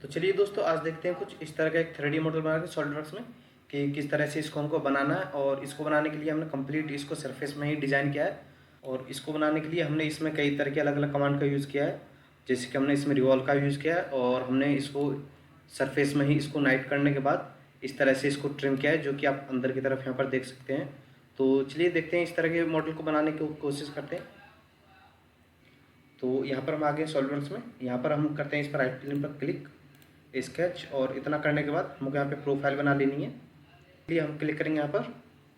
तो चलिए दोस्तों, आज देखते हैं कुछ इस तरह का एक 3D मॉडल बना के सॉलिडवर्क्स में कि किस तरह से इसको हमको बनाना है। और इसको बनाने के लिए हमने कंप्लीट इसको सरफेस में ही डिज़ाइन किया है। और इसको बनाने के लिए हमने इसमें कई तरह के अलग अलग कमांड का यूज़ किया है। जैसे कि हमने इसमें रिवॉल्व का यूज़ किया है और हमने इसको सरफेस में ही इसको नाइट करने के बाद इस तरह से इसको ट्रिम किया है, जो कि आप अंदर की तरफ यहाँ पर देख सकते हैं। तो चलिए देखते हैं इस तरह के मॉडल को बनाने की कोशिश करते हैं। तो यहाँ पर हम आ गए सॉलिडवर्क्स में। यहाँ पर हम करते हैं इस पर राइट प्लेन पर क्लिक, स्केच, और इतना करने के बाद हमको यहाँ पे प्रोफाइल बना लेनी है। इसलिए हम क्लिक करेंगे यहाँ पर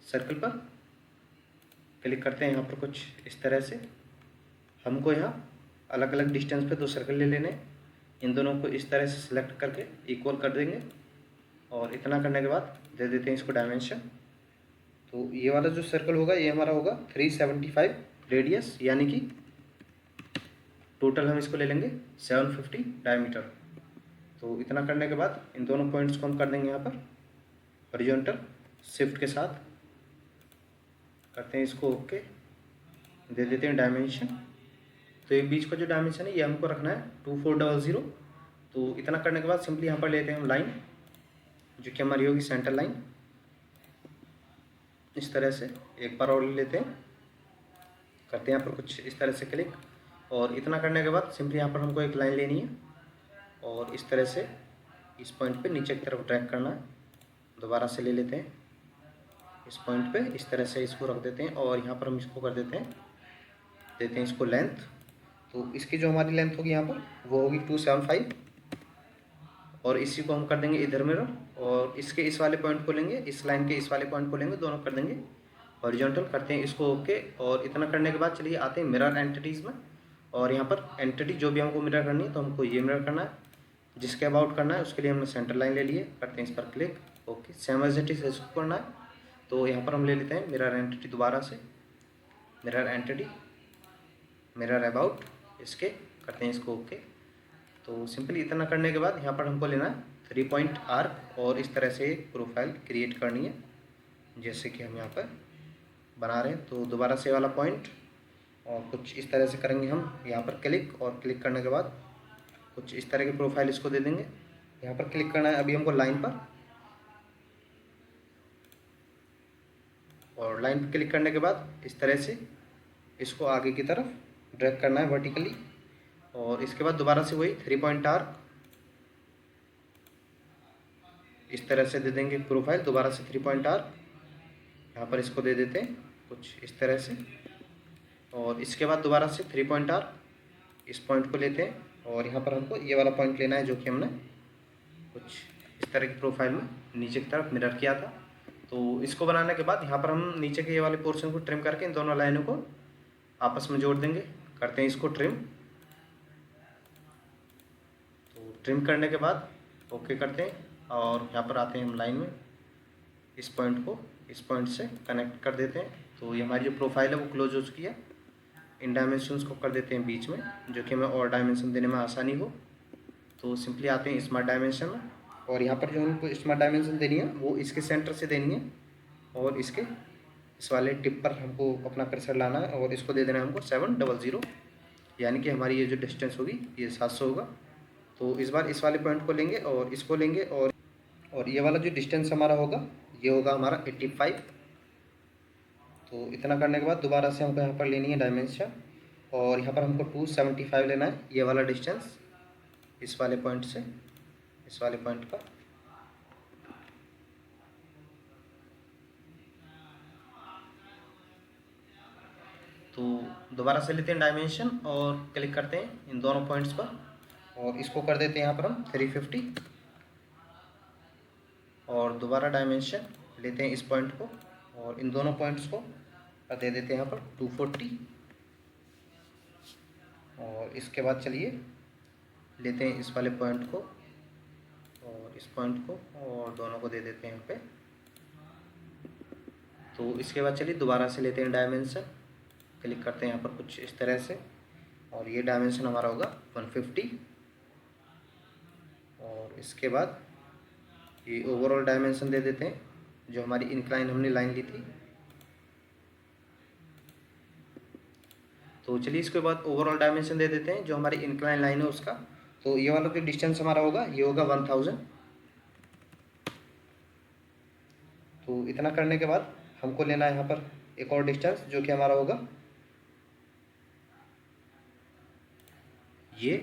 सर्कल पर, क्लिक करते हैं यहाँ पर कुछ इस तरह से। हमको यहाँ अलग अलग डिस्टेंस पे दो सर्कल ले लेने हैं। इन दोनों को इस तरह से सिलेक्ट करके इक्वल कर देंगे और इतना करने के बाद दे देते हैं इसको डायमेंशन। तो ये वाला जो सर्कल होगा ये हमारा होगा 375 रेडियस, यानी कि टोटल हम इसको ले लेंगे 750 डायमीटर। तो इतना करने के बाद इन दोनों पॉइंट्स को हम कर देंगे यहाँ पर हॉरिजॉन्टल शिफ्ट के साथ, करते हैं इसको ओके, दे देते हैं डायमेंशन। तो ये बीच का जो डायमेंशन है ये हमको रखना है 2400। तो इतना करने के बाद सिंपली यहाँ पर लेते हैं हम लाइन, जो कि हमारी होगी सेंटर लाइन। इस तरह से एक बार और ले लेते हैं, करते हैं यहाँ पर कुछ इस तरह से क्लिक, और इतना करने के बाद सिंपली यहाँ पर हमको एक लाइन लेनी है और इस तरह से इस पॉइंट पे नीचे की तरफ ड्रैग करना है। दोबारा से ले लेते हैं इस पॉइंट पे, इस तरह से इसको रख देते हैं और यहाँ पर हम इसको कर देते हैं इसको लेंथ। तो इसकी जो हमारी लेंथ होगी यहाँ पर वो होगी 275, और इसी को हम कर देंगे इधर मिरर, और इसके इस वाले पॉइंट को लेंगे, इस लाइन के इस वाले पॉइंट को लेंगे, दोनों कर देंगे हॉरिजॉन्टल। करते हैं इसको ओके, और इतना करने के बाद चलिए आते हैं मिरर एंटिटीज़ में। और यहाँ पर एंटिटी जो भी हमको मिरर करनी है तो हमको ये मिरर करना है, जिसके अबाउट करना है उसके लिए हमने सेंटर लाइन ले लिए। करते हैं इस पर click, okay, same as it is इसको करना है। तो यहाँ पर हम ले लेते हैं मिरर एंटिटी, दोबारा से मिरर एंटिटी, मिरर अबाउट, इसके करते हैं इसको ओके। तो सिंपली इतना करने के बाद यहाँ पर हमको लेना है 3 पॉइंट आर्क और इस तरह से एक प्रोफाइल क्रिएट करनी है, जैसे कि हम यहाँ पर बना रहे हैं। तो दोबारा से वाला पॉइंट और कुछ इस तरह से करेंगे हम, यहाँ पर क्लिक, और क्लिक करने के बाद कुछ इस तरह की प्रोफाइल इसको दे देंगे। यहाँ पर क्लिक करना है अभी हमको लाइन पर, और लाइन पर क्लिक करने के बाद इस तरह से इसको आगे की तरफ ड्रैग करना है वर्टिकली, और इसके बाद दोबारा से वही 3 पॉइंट आर्क इस तरह से दे देंगे प्रोफाइल। दोबारा से 3 पॉइंट आर्क यहाँ पर इसको दे देते हैं कुछ इस तरह से, और इसके बाद दोबारा से 3 पॉइंट आर्क इस पॉइंट को लेते हैं, और यहाँ पर हमको ये वाला पॉइंट लेना है जो कि हमने कुछ इस तरह की प्रोफाइल में नीचे की तरफ मिरर किया था। तो इसको बनाने के बाद यहाँ पर हम नीचे के ये वाले पोर्शन को ट्रिम करके इन दोनों लाइनों को आपस में जोड़ देंगे। करते हैं इसको ट्रिम। तो ट्रिम करने के बाद ओके करते हैं, और यहाँ पर आते हैं हम लाइन में, इस पॉइंट को इस पॉइंट से कनेक्ट कर देते हैं। तो ये हमारी जो प्रोफाइल है वो क्लोज हो चुकी है। इन डायमेंशंस को कर देते हैं बीच में, जो कि हमें और डायमेंशन देने में आसानी हो। तो सिंपली आते हैं स्मार्ट डायमेंशन में, और यहाँ पर जो हमको स्मार्ट डायमेंशन देनी है वो इसके सेंटर से देनी है, और इसके इस वाले टिप पर हमको अपना कर्सर लाना है, और इसको दे देना है हमको 700, यानी कि हमारी ये जो डिस्टेंस होगी ये 700 होगा। तो इस बार इस वाले पॉइंट को लेंगे और इसको लेंगे, और ये वाला जो डिस्टेंस हमारा होगा ये होगा हमारा 85। तो इतना करने के बाद दोबारा से हमको यहाँ पर लेनी है डायमेंशन, और यहाँ पर हमको 275 लेना है, ये वाला डिस्टेंस इस वाले पॉइंट से इस वाले पॉइंट का। तो दोबारा से लेते हैं डायमेंशन और क्लिक करते हैं इन दोनों पॉइंट्स पर, और इसको कर देते हैं यहाँ पर हम 350, और दोबारा डायमेंशन लेते हैं इस पॉइंट को, और इन दोनों पॉइंट्स को दे देते हैं यहाँ पर 240, और इसके बाद चलिए लेते हैं इस वाले पॉइंट को और इस पॉइंट को, और दोनों को दे देते हैं यहाँ पे। तो इसके बाद चलिए दोबारा से लेते हैं डायमेंशन, क्लिक करते हैं यहाँ पर कुछ इस तरह से, और ये डायमेंशन हमारा होगा 150, और इसके बाद ये ओवरऑल डायमेंशन दे देते हैं जो हमारी इंक्लाइन हमने लाइन ली थी। तो चलिए इसके बाद ओवरऑल डायमेंशन दे देते हैं जो हमारी इंक्लाइन लाइन है उसका। तो ये वाला जो डिस्टेंस हमारा होगा ये होगा 1000। तो इतना करने के बाद हमको लेना है यहाँ पर एक और डिस्टेंस जो कि हमारा होगा ये।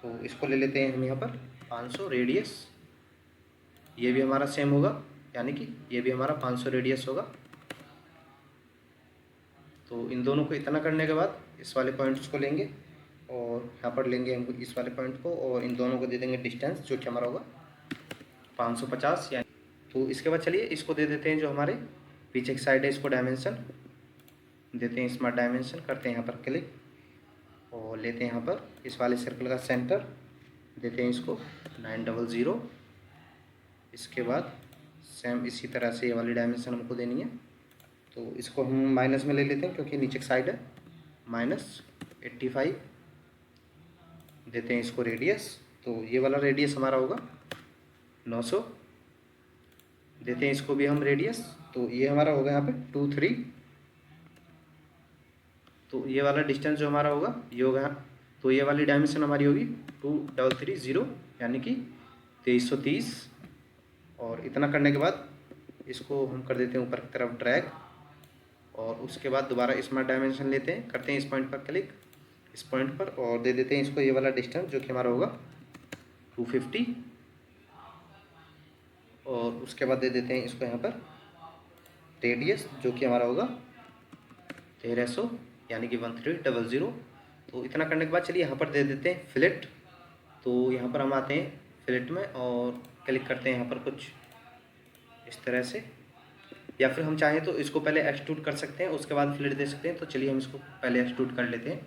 तो इसको ले लेते हैं हम यहाँ पर 500 रेडियस। ये भी हमारा सेम होगा, यानी कि ये भी हमारा 500 रेडियस होगा। तो इन दोनों को इतना करने के बाद इस वाले पॉइंट्स को लेंगे और यहाँ पर लेंगे हम इस वाले पॉइंट को और इन दोनों को दे देंगे डिस्टेंस जो कि हमारा होगा 550 यानी। तो इसके बाद चलिए इसको दे देते हैं जो हमारे पीछे की साइड है, इसको डायमेंशन देते हैं, स्मार्ट डायमेंशन करते हैं यहाँ पर क्लिक और लेते हैं यहाँ पर इस वाले सर्कल का सेंटर, देते हैं इसको 900। इसके बाद सेम इसी तरह से ये वाली डायमेंशन हमको देनी है। तो इसको हम माइनस में ले लेते हैं क्योंकि नीचे की साइड है, -85 देते हैं इसको रेडियस। तो ये वाला रेडियस हमारा होगा 900, देते हैं इसको भी हम रेडियस। तो ये हमारा होगा यहाँ पे 23। तो ये वाला डिस्टेंस जो हमारा होगा ये होगा, तो ये वाली डायमेंशन हमारी होगी 2330 यानी कि 2330। और इतना करने के बाद इसको हम कर देते हैं ऊपर की तरफ ड्रैग और उसके बाद दोबारा स्मार्ट डायमेंशन लेते हैं, करते हैं इस पॉइंट पर क्लिक, इस पॉइंट पर और दे देते हैं इसको ये वाला डिस्टेंस जो कि हमारा होगा 250। और उसके बाद दे देते हैं इसको यहाँ पर रेडियस जो कि हमारा होगा 1300 यानी कि 1300। तो इतना करने के बाद चलिए यहाँ पर दे देते हैं फिलेट। तो यहाँ पर हम आते हैं फिलेट में और क्लिक करते हैं यहाँ पर कुछ इस तरह से, या फिर हम चाहें तो इसको पहले एक्सट्रूड कर सकते हैं उसके बाद फिलेट दे सकते हैं। तो चलिए हम इसको पहले एक्सट्रूड कर लेते हैं,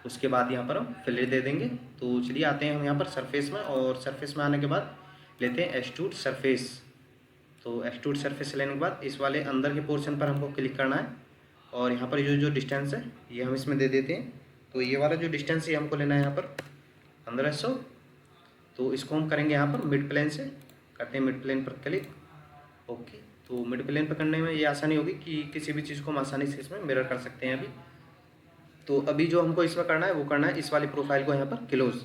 उसके बाद यहाँ पर हम फिलेट दे देंगे। तो चलिए आते हैं हम यहाँ पर सरफेस में और सरफेस में आने के बाद लेते हैं एक्सट्रूड सरफेस। तो एक्सट्रूड सरफेस लेने के बाद इस वाले अंदर के पोर्शन पर हमको क्लिक करना है और यहाँ पर जो डिस्टेंस है ये हम इसमें दे देते हैं। तो ये वाला जो डिस्टेंस है हमको लेना है यहाँ पर 1500। तो इसको हम करेंगे यहाँ पर मिड प्लेन से, करते हैं मिड प्लेन पर क्लिक, ओके। तो मिड प्लेन पर करने में ये आसानी होगी कि किसी भी चीज़ को हम आसानी से इसमें मिरर कर सकते हैं अभी। तो अभी जो हमको इसमें करना है वो करना है इस वाली प्रोफाइल को यहाँ पर क्लोज।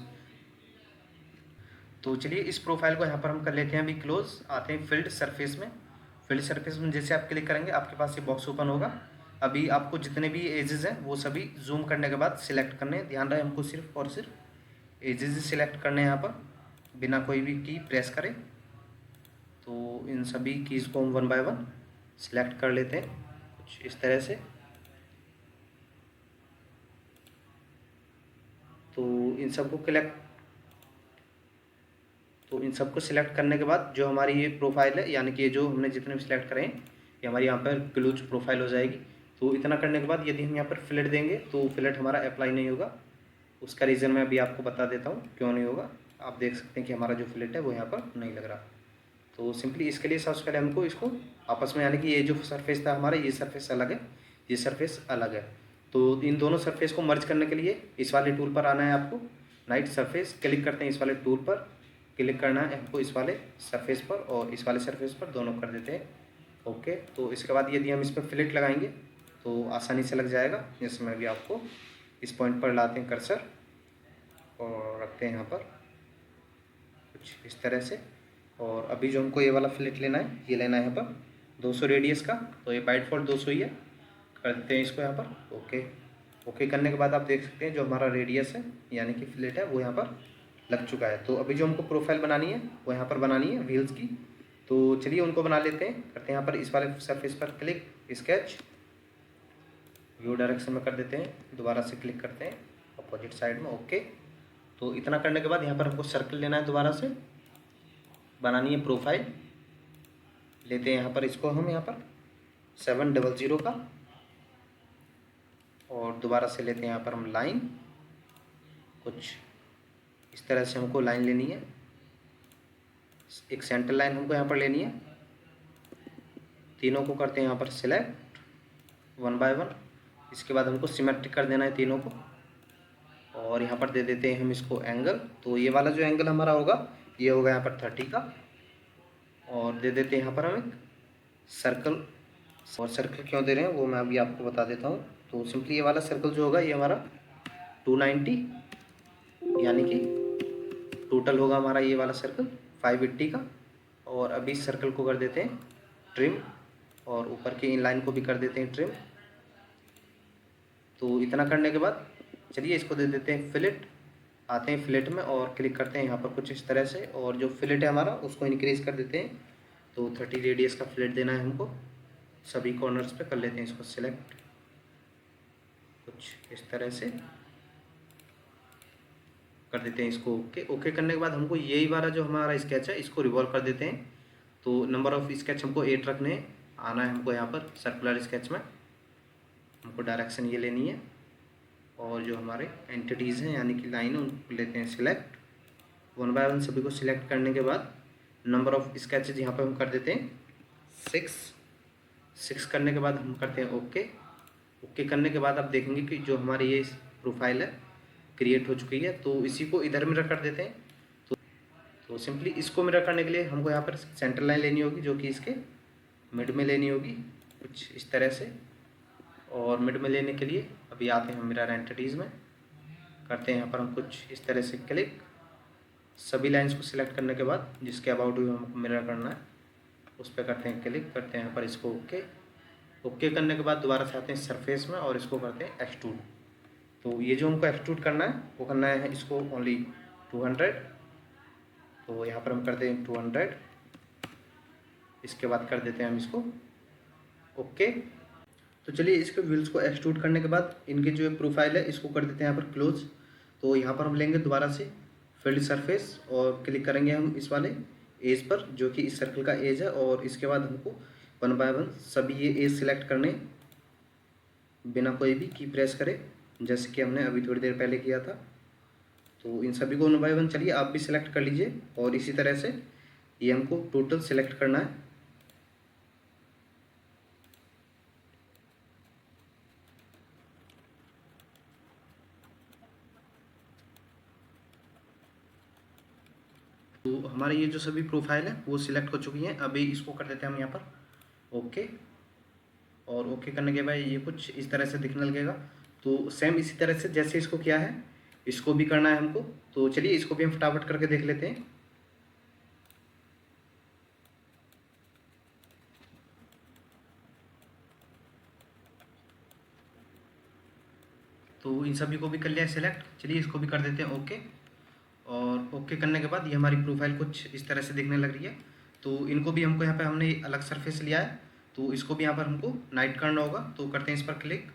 तो चलिए इस प्रोफाइल को यहाँ पर हम कर लेते हैं अभी क्लोज। आते हैं फील्ड सरफेस में। फील्ड सरफेस में जैसे आप क्लिक करेंगे आपके पास ये बॉक्स ओपन होगा। अभी आपको जितने भी एजेस हैं वो सभी जूम करने के बाद सिलेक्ट करने हैं। ध्यान रहे हमको सिर्फ और सिर्फ एजेस ही सिलेक्ट करने हैं यहाँ पर, बिना कोई भी की प्रेस करें। तो इन सभी कीज़ को हम 1 बाय 1 सिलेक्ट कर लेते हैं कुछ इस तरह से। तो इन सबको सिलेक्ट करने के बाद जो हमारी ये प्रोफाइल है, यानी कि ये जो हमने जितने भी सिलेक्ट करें ये हमारी यहाँ पर क्लोज प्रोफाइल हो जाएगी। तो इतना करने के बाद यदि हम यहाँ पर फिलेट देंगे तो फिलेट हमारा अप्लाई नहीं होगा। उसका रीज़न मैं अभी आपको बता देता हूँ क्यों नहीं होगा। आप देख सकते हैं कि हमारा जो फिलेट है वो यहाँ पर नहीं लग रहा। तो सिंपली इसके लिए सबसे पहले हमको इसको आपस में, यानी कि ये जो सरफेस था हमारा ये सरफेस अलग है, ये सरफेस अलग है। तो इन दोनों सरफेस को मर्ज करने के लिए इस वाले टूल पर आना है आपको, नाइट सरफेस, क्लिक करते हैं इस वाले टूल पर, क्लिक करना है हमको इस वाले सरफेस पर और इस वाले सरफेस पर, दोनों कर देते हैं ओके। तो इसके बाद यदि हम इस पर फिलेट लगाएंगे तो आसानी से लग जाएगा। इसमें भी आपको इस पॉइंट पर लाते हैं कर्सर और रखते हैं यहाँ पर कुछ इस तरह से। और अभी जो हमको ये वाला फिलेट लेना है ये लेना है यहाँ पर 200 रेडियस का। तो ये बाय डिफ़ॉल्ट 200 ही है, कर देते हैं इसको यहाँ पर ओके। ओके करने के बाद आप देख सकते हैं जो हमारा रेडियस है यानी कि फिलेट है वो यहाँ पर लग चुका है। तो अभी जो हमको प्रोफाइल बनानी है वो यहाँ पर बनानी है व्हील्स की। तो चलिए उनको बना लेते हैं, करते हैं यहाँ पर इस वाले सरफेस पर क्लिक, स्केच, व्यू डायरेक्शन में कर देते हैं, दोबारा से क्लिक करते हैं अपोजिट साइड में ओके। तो इतना करने के बाद यहाँ पर हमको सर्कल लेना है, दोबारा से बनानी है प्रोफाइल। लेते हैं यहाँ पर इसको हम यहाँ पर 700 का और दोबारा से लेते हैं यहाँ पर हम लाइन, कुछ इस तरह से हमको लाइन लेनी है। एक सेंटर लाइन हमको यहाँ पर लेनी है। तीनों को करते हैं यहाँ पर सिलेक्ट 1 बाय 1। इसके बाद हमको सिमेट्रिक कर देना है तीनों को और यहाँ पर दे देते हैं हम इसको एंगल। तो ये वाला जो एंगल हमारा होगा ये होगा यहाँ पर 30 का। और दे देते हैं यहाँ पर हम एक सर्कल, और सर्कल क्यों दे रहे हैं वो मैं अभी आपको बता देता हूँ। तो सिंपली ये वाला सर्कल जो होगा ये हमारा 290 यानी कि टोटल होगा हमारा ये वाला सर्कल 580 का। और अभी इस सर्कल को कर देते हैं ट्रिम, और ऊपर की इन लाइन को भी कर देते हैं ट्रिम। तो इतना करने के बाद चलिए इसको दे देते हैं फिलेट। आते हैं फिलेट में और क्लिक करते हैं यहाँ पर कुछ इस तरह से, और जो फिलेट है हमारा उसको इंक्रीज़ कर देते हैं। तो 30 रेडियस का फिलेट देना है हमको। सभी कॉर्नर्स पे कर लेते हैं इसको सिलेक्ट कुछ इस तरह से कर देते हैं इसको ओके। ओके करने के बाद हमको यही वाला जो हमारा स्केच है इसको रिवॉल्व कर देते हैं। तो नंबर ऑफ स्केच हमको 8 रखने हैं। आना है हमको यहाँ पर सर्कुलर स्केच में, हमको डायरेक्शन ये लेनी है, और जो हमारे एंटिटीज़ हैं यानी कि लाइन है उनको लेते हैं सिलेक्ट। 1 बाय 1 सभी को सिलेक्ट करने के बाद नंबर ऑफ स्केचेज यहाँ पर हम कर देते हैं 6 करने के बाद हम करते हैं ओके। ओके करने के बाद आप देखेंगे कि जो हमारी ये प्रोफाइल है क्रिएट हो चुकी है। तो इसी को इधर मिरर कर देते हैं। तो सिंपली इसको मिरर करने के लिए हमको यहाँ पर सेंटर लाइन लेनी होगी, जो कि इसके मिड में लेनी होगी कुछ इस तरह से। और मिड में लेने के लिए अभी आते हैं मिरर एंटिटीज़ में, करते हैं यहाँ पर हम कुछ इस तरह से क्लिक। सभी लाइंस को सिलेक्ट करने के बाद जिसके अबाउट भी हमको मिरर करना है उस पर करते हैं क्लिक, करते हैं यहाँ पर इसको ओके। ओके करने के बाद दोबारा से आते हैं सरफेस में और इसको करते हैं एक्सट्रूड। तो ये जो हमको एक्सट्रूड करना है वो करना है इसको ओनली 200। तो यहाँ पर हम करते हैं 200। इसके बाद कर देते हैं हम इसको ओके। तो चलिए इसके व्हील्स को एक्सट्रूड करने के बाद इनके जो प्रोफाइल है इसको कर देते हैं यहाँ पर क्लोज। तो यहाँ पर हम लेंगे दोबारा से फील्ड सरफेस और क्लिक करेंगे हम इस वाले एज पर जो कि इस सर्कल का एज है। और इसके बाद हमको 1 बाय 1 सभी ये एज सिलेक्ट करने बिना कोई भी की प्रेस करे, जैसे कि हमने अभी थोड़ी देर पहले किया था। तो इन सभी को 1 बाय 1 चलिए आप भी सिलेक्ट कर लीजिए, और इसी तरह से ये हमको टोटल सिलेक्ट करना है। तो हमारे ये जो सभी प्रोफाइल है वो सिलेक्ट हो चुकी हैं। अभी इसको कर देते हैं हम यहाँ पर ओके। और ओके करने के बाद ये कुछ इस तरह से दिखने लगेगा। तो सेम इसी तरह से जैसे इसको किया है इसको भी करना है हमको। तो चलिए इसको भी हम फटाफट करके देख लेते हैं। तो इन सभी को भी कर लिया है सिलेक्ट। चलिए इसको भी कर देते हैं ओके। और ओके करने के बाद ये हमारी प्रोफाइल कुछ इस तरह से दिखने लग रही है। तो इनको भी हमको यहाँ पे हमने अलग सरफेस लिया है, तो इसको भी यहाँ पर हमको नाइट करना होगा। तो करते हैं इस पर क्लिक,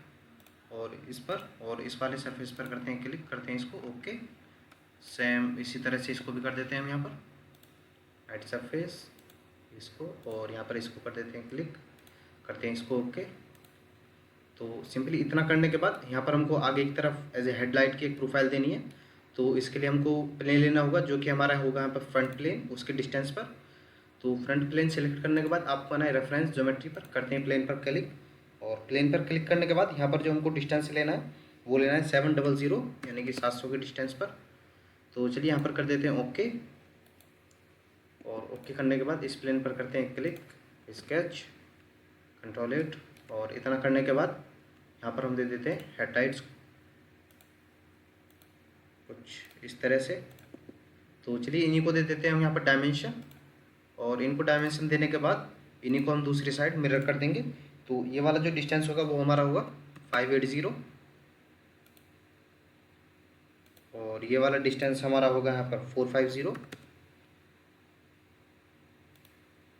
और इस पर और इस वाले सरफेस पर करते हैं क्लिक, करते हैं इसको ओके। सेम इसी तरह से इसको भी कर देते हैं हम यहाँ पर नाइट सरफेस इसको, और यहाँ पर इसको कर देते हैं क्लिक, करते हैं इसको ओके। तो सिंपली इतना करने के बाद यहाँ पर हमको आगे की तरफ एज ए हेडलाइट की एक प्रोफाइल देनी है। तो इसके लिए हमको प्लेन लेना होगा जो कि हमारा होगा यहाँ पर फ्रंट प्लेन, उसके डिस्टेंस पर। तो फ्रंट प्लेन सेलेक्ट करने के बाद आपको आना है रेफरेंस ज्योमेट्री पर, करते हैं प्लेन पर क्लिक। और प्लेन पर क्लिक करने के बाद यहाँ पर जो हमको डिस्टेंस लेना है वो लेना है 700 यानी कि 700 के डिस्टेंस पर। तो चलिए यहाँ पर कर देते हैं ओके। और ओके करने के बाद इस प्लेन पर करते हैं क्लिक, स्केच, कंट्रोल 8। और इतना करने के बाद यहाँ पर हम दे देते हैं हेडलाइट्स कुछ इस तरह से। तो चलिए इन्हीं को दे देते हैं हम यहाँ पर डायमेंशन, और इनको डायमेंशन देने के बाद इन्हीं को हम दूसरी साइड मिरर कर देंगे। तो ये वाला जो डिस्टेंस होगा वो हमारा होगा 580, और ये वाला डिस्टेंस हमारा होगा यहाँ पर 450।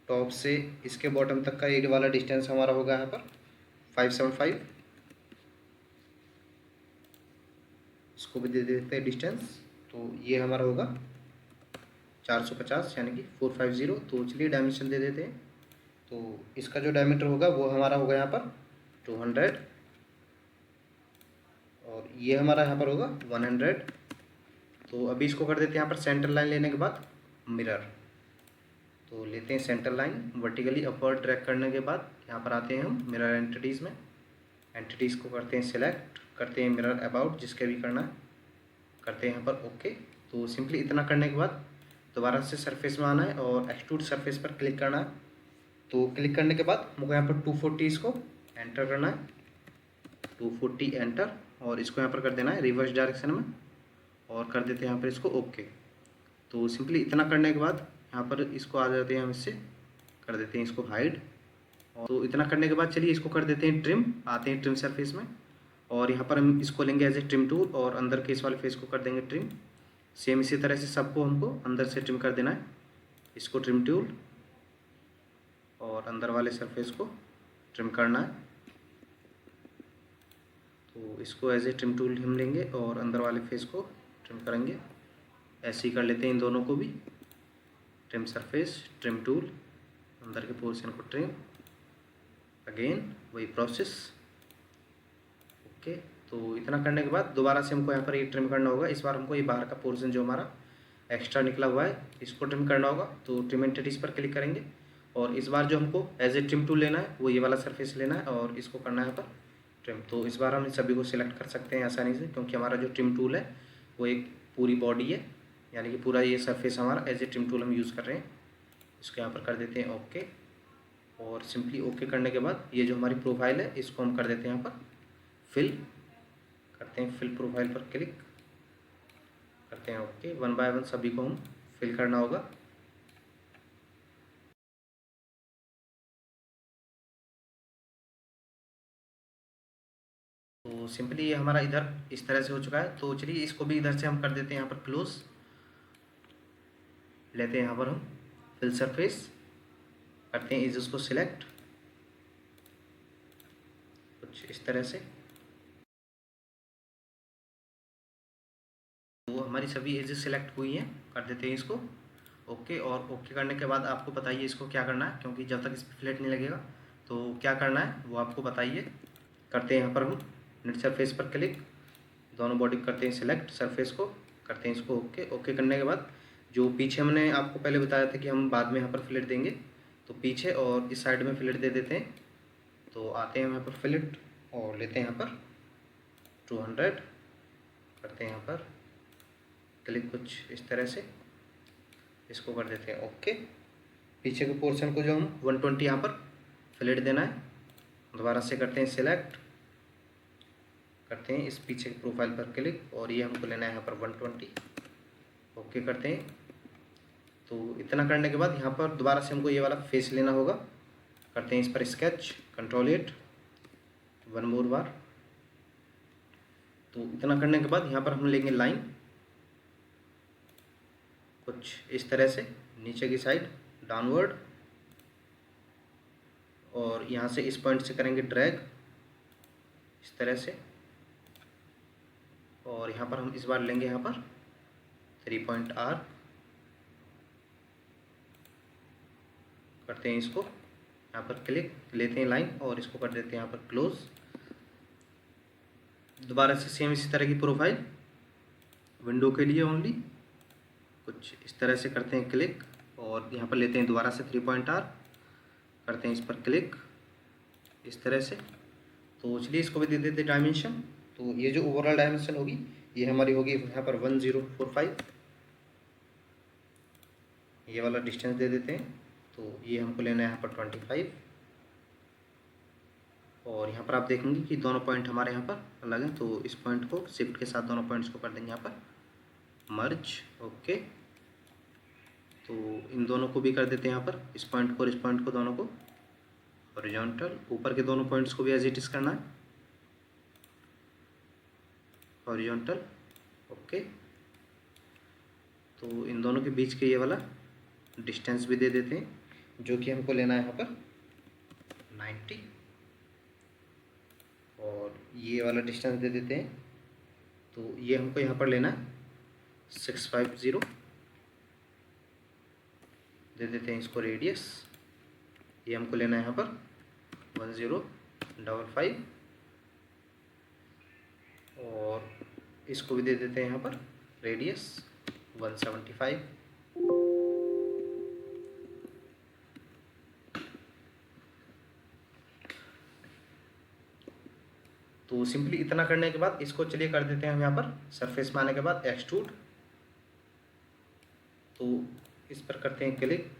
टॉप से इसके बॉटम तक का ये वाला डिस्टेंस हमारा होगा यहाँ पर 575। इसको भी दे देते हैं डिस्टेंस। तो ये हमारा होगा 450 यानी कि 450। तो चलिए डायमेंशन दे देते हैं। तो इसका जो डायमीटर होगा वो हमारा होगा यहाँ पर 200, और ये हमारा यहाँ पर होगा 100। तो अभी इसको कर देते हैं यहाँ पर सेंटर लाइन लेने के बाद मिरर। तो लेते हैं centre line, vertically upward track करने के बाद यहाँ पर आते हैं हम मिरर एंटिटीज़ में। एंटिटीज़ को करते हैं सिलेक्ट, करते हैं मिरर अबाउट जिसके भी करना है, करते हैं यहाँ पर ओके। तो सिंपली इतना करने के बाद दोबारा से सरफेस में आना है और एक्सट्रूड सरफेस पर क्लिक करना है। तो क्लिक करने के बाद हमको यहाँ पर 240 इसको एंटर करना है, 240 एंटर। और इसको यहाँ पर कर देना है रिवर्स डायरेक्शन में, और कर देते हैं यहाँ पर इसको ओके। तो सिंपली इतना करने के बाद यहाँ पर इसको आ जाते हैं, हम इससे कर देते हैं इसको हाइड। और तो इतना करने के बाद चलिए इसको कर देते हैं ट्रिम, आते हैं ट्रिम सरफेस में, और यहाँ पर हम इसको लेंगे एज ए ट्रिम टूल और अंदर के इस वाले फेस को कर देंगे ट्रिम। सेम इसी तरह से सबको हमको अंदर से ट्रिम कर देना है, इसको ट्रिम टूल और अंदर वाले सरफेस को ट्रिम करना है। तो इसको एज ए ट्रिम टूल हम लेंगे और अंदर वाले फेस को ट्रिम करेंगे। ऐसे ही कर लेते हैं इन दोनों को भी, ट्रिम सरफेस, ट्रिम टूल, अंदर के पोर्शन को ट्रिम, अगेन वही प्रोसेस। ओके, तो इतना करने के बाद दोबारा से हमको यहाँ पर ये ट्रिम करना होगा। इस बार हमको ये बाहर का पोर्शन जो हमारा एक्स्ट्रा निकला हुआ है इसको ट्रिम करना होगा। तो ट्रिम एंटिटीज पर क्लिक करेंगे और इस बार जो हमको एज ए ट्रिम टूल लेना है वो ये वाला सरफेस लेना है और इसको करना है यहाँ पर ट्रिम। तो इस बार हम इन सभी को सिलेक्ट कर सकते हैं आसानी से, क्योंकि हमारा जो ट्रिम टूल है वो एक पूरी बॉडी है, यानी कि पूरा ये सरफेस हमारा एज ए ट्रिम टूल हम यूज़ कर रहे हैं। इसको यहाँ पर कर देते हैं ओके, और सिंपली ओके करने के बाद ये जो हमारी प्रोफाइल है इसको हम कर देते हैं यहाँ पर फिल, करते हैं फिल प्रोफाइल पर क्लिक करते हैं ओके। वन बाय वन सभी को हम फिल करना होगा। तो सिंपली ये हमारा इधर इस तरह से हो चुका है। तो चलिए इसको भी इधर से हम कर देते हैं यहाँ पर क्लोज, लेते हैं यहाँ पर हम फिल सरफेस, करते हैं एजेस को सिलेक्ट कुछ इस तरह से। तो हमारी सभी एजेस सिलेक्ट हुई हैं, कर देते हैं इसको ओके। और ओके करने के बाद आपको बताइए इसको क्या करना है, क्योंकि जब तक इस पर फ्लैट नहीं लगेगा तो क्या करना है वो आपको बताइए। करते हैं यहाँ पर हम नेट सरफेस पर क्लिक, दोनों बॉडी करते हैं सिलेक्ट सरफेस को, करते हैं इसको ओके। ओके करने के बाद जो पीछे हमने आपको पहले बताया था कि हम बाद में यहाँ पर फ्लैट देंगे, तो पीछे और इस साइड में फ्लैट दे देते हैं। तो आते हैं यहाँ पर फ्लैट और लेते हैं यहाँ पर 200, करते हैं यहाँ पर क्लिक कुछ इस तरह से, इसको कर देते हैं ओके। पीछे के पोर्शन को जो हम 120 यहाँ पर फ्लैट देना है, दोबारा से करते हैं सिलेक्ट, करते हैं इस पीछे के प्रोफाइल पर क्लिक और ये हमको लेना है यहाँ पर 120, ओके करते हैं। तो इतना करने के बाद यहाँ पर दोबारा से हमको ये वाला फेस लेना होगा, करते हैं इस पर स्केच, कंट्रोल 8, वन मोर बार। तो इतना करने के बाद यहाँ पर हम लेंगे लाइन कुछ इस तरह से नीचे की साइड डाउनवर्ड, और यहाँ से इस पॉइंट से करेंगे ड्रैग इस तरह से, और यहाँ पर हम इस बार लेंगे यहाँ पर 3 पॉइंट आर्क, करते हैं इसको यहाँ पर क्लिक, लेते हैं लाइन और इसको कर देते हैं यहाँ पर क्लोज। दोबारा से सेम इसी तरह की प्रोफाइल विंडो के लिए ओनली कुछ इस तरह से करते हैं क्लिक, और यहाँ पर लेते हैं दोबारा से 3 पॉइंट आर्क, करते हैं इस पर क्लिक इस तरह से। तो चलिए इसको भी दे देते हैं डायमेंशन। तो ये जो ओवरऑल डायमेंशन होगी ये हमारी होगी यहाँ पर 1045, ये वाला डिस्टेंस दे देते हैं। तो ये हमको लेना है यहाँ पर 25, और यहाँ पर आप देखेंगे कि दोनों पॉइंट हमारे यहाँ पर अलग हैं। तो इस पॉइंट को शिफ्ट के साथ दोनों पॉइंट्स को कर देंगे यहाँ पर मर्ज ओके। तो इन दोनों को भी कर देते हैं यहाँ पर, इस पॉइंट को और इस पॉइंट को दोनों को हॉरिजॉन्टल, ऊपर के दोनों पॉइंट्स को भी एज इट इज करना है हॉरिजॉन्टल ओके। तो इन दोनों के बीच के ये वाला डिस्टेंस भी दे देते हैं, जो कि हमको लेना है यहाँ पर 90, और ये वाला डिस्टेंस दे देते हैं। तो ये हमको यहाँ पर लेना है 650, दे देते हैं इसको रेडियस, ये हमको लेना है यहाँ पर 1055, और इसको भी दे देते हैं यहाँ पर रेडियस 175। तो सिंपली इतना करने के बाद इसको चलिए कर देते हैं हम यहाँ पर सरफेस में आने के बाद एक्सट्रूड। तो इस पर करते हैं क्लिक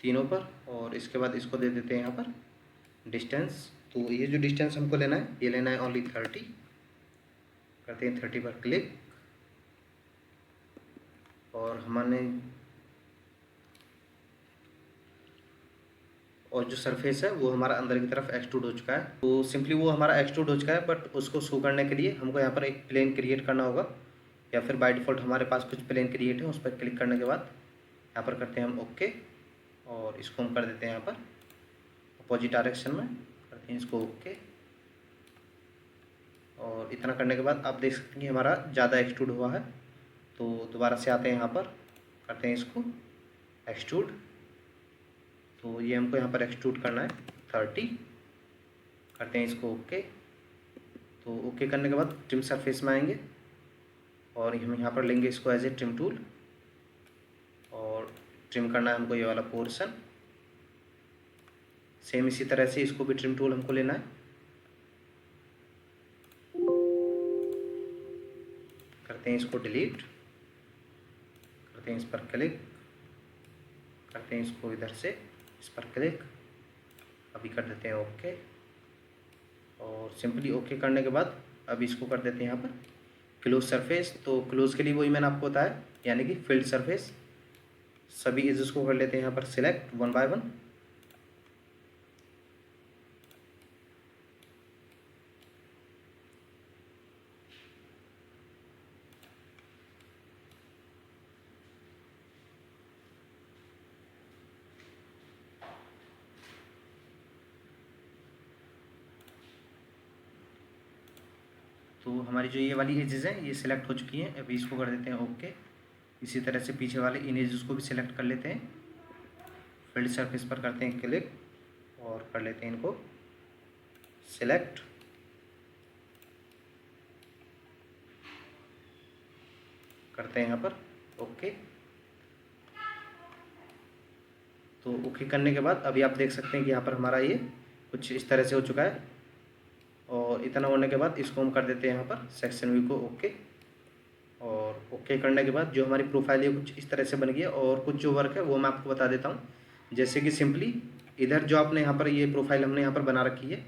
तीनों पर, और इसके बाद इसको दे देते हैं यहाँ पर डिस्टेंस। तो ये जो डिस्टेंस हमको लेना है ये लेना है ओनली 30, करते हैं 30 पर क्लिक, और हमने और जो सरफेस है वो हमारा अंदर की तरफ एक्सट्रूड हो चुका है। तो सिंपली वो हमारा एक्सट्रूड हो चुका है, बट उसको शो करने के लिए हमको यहाँ पर एक प्लेन क्रिएट करना होगा, या फिर बाय डिफ़ॉल्ट हमारे पास कुछ प्लेन क्रिएट है। उस पर क्लिक करने के बाद यहाँ पर करते हैं हम ओके, और इसको हम कर देते हैं यहाँ पर अपोजिट डायरेक्शन में, करते हैं इसको ओके। और इतना करने के बाद आप देख सकते हैं कि हमारा ज़्यादा एक्सट्रूड हुआ है। तो दोबारा से आते हैं यहाँ पर, करते हैं इसको एक्सट्रूड। तो ये हमको यहाँ पर एक्सट्रूड करना है 30, करते हैं इसको ओके। तो ओके करने के बाद ट्रिम सरफेस में आएंगे और हम यहाँ पर लेंगे इसको एज ए ट्रिम टूल, और ट्रिम करना है हमको ये वाला पोर्शन। सेम इसी तरह से इसको भी ट्रिम टूल हमको लेना है, करते हैं इसको डिलीट, करते हैं इस पर क्लिक, करते हैं इसको इधर से इस पर क्लिक, अभी कर देते हैं ओके। और सिंपली ओके करने के बाद अब इसको कर देते हैं यहाँ पर क्लोज सरफेस। तो क्लोज के लिए वही मैंने आपको बताया, यानी कि फील्ड सरफेस। सभी एजेस को कर लेते हैं यहाँ पर सिलेक्ट वन बाय वन। तो हमारी जो ये वाली एजेस हैं ये सिलेक्ट हो चुकी हैं। अभी इसको कर देते हैं ओके। इसी तरह से पीछे वाले इन एजेस को भी सिलेक्ट कर लेते हैं, फील्ड सरफेस पर करते हैं क्लिक और कर लेते हैं इनको सिलेक्ट। करते हैं यहाँ पर ओके। तो ओके करने के बाद अभी आप देख सकते हैं कि यहाँ पर हमारा ये कुछ इस तरह से हो चुका है। और इतना होने के बाद इसको हम कर देते हैं यहाँ पर सेक्शन व्यू को ओके। और ओके करने के बाद जो हमारी प्रोफाइल है कुछ इस तरह से बन गया। और कुछ जो वर्क है वो मैं आपको बता देता हूँ, जैसे कि सिंपली इधर जो आपने यहाँ पर ये प्रोफाइल हमने यहाँ पर बना रखी है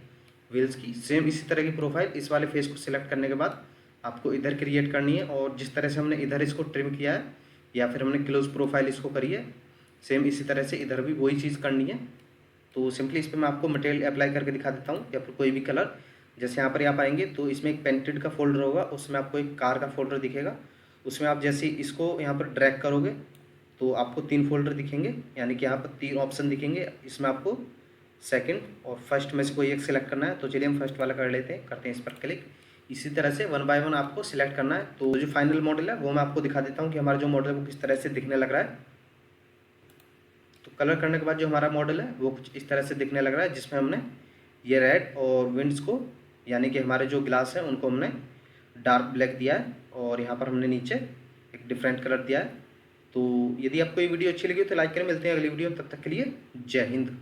व्हील्स की, सेम इसी तरह की प्रोफाइल इस वाले फेस को सिलेक्ट करने के बाद आपको इधर क्रिएट करनी है। और जिस तरह से हमने इधर इसको ट्रिम किया है या फिर हमने क्लोज प्रोफाइल इसको करी है, सेम इसी तरह से इधर भी वही चीज़ करनी है। तो सिंपली इस पर मैं आपको मटेरियल अप्लाई करके दिखा देता हूँ, या फिर कोई भी कलर। जैसे यहाँ पर आप आएंगे तो इसमें एक पेंटेड का फोल्डर होगा, उसमें आपको एक कार का फोल्डर दिखेगा। उसमें आप जैसे इसको यहाँ पर ड्रैग करोगे तो आपको 3 फोल्डर दिखेंगे, यानी कि यहाँ पर 3 ऑप्शन दिखेंगे। इसमें आपको सेकंड और फर्स्ट में से कोई एक सिलेक्ट करना है। तो चलिए हम फर्स्ट वाला कर लेते हैं, करते हैं इस पर क्लिक। इसी तरह से वन बाय वन आपको सिलेक्ट करना है। तो जो फाइनल मॉडल है वो मैं आपको दिखा देता हूँ कि हमारा जो मॉडल है वो किस तरह से दिखने लग रहा है। तो कलर करने के बाद जो हमारा मॉडल है वो कुछ इस तरह से दिखने लग रहा है, जिसमें हमने ये रेड और विंड्स को, यानी कि हमारे जो ग्लास हैं उनको हमने डार्क ब्लैक दिया है, और यहाँ पर हमने नीचे एक डिफरेंट कलर दिया है। तो यदि आपको ये वीडियो अच्छी लगी हो तो लाइक करें। मिलते हैं अगली वीडियो में, तब तक के लिए जय हिंद।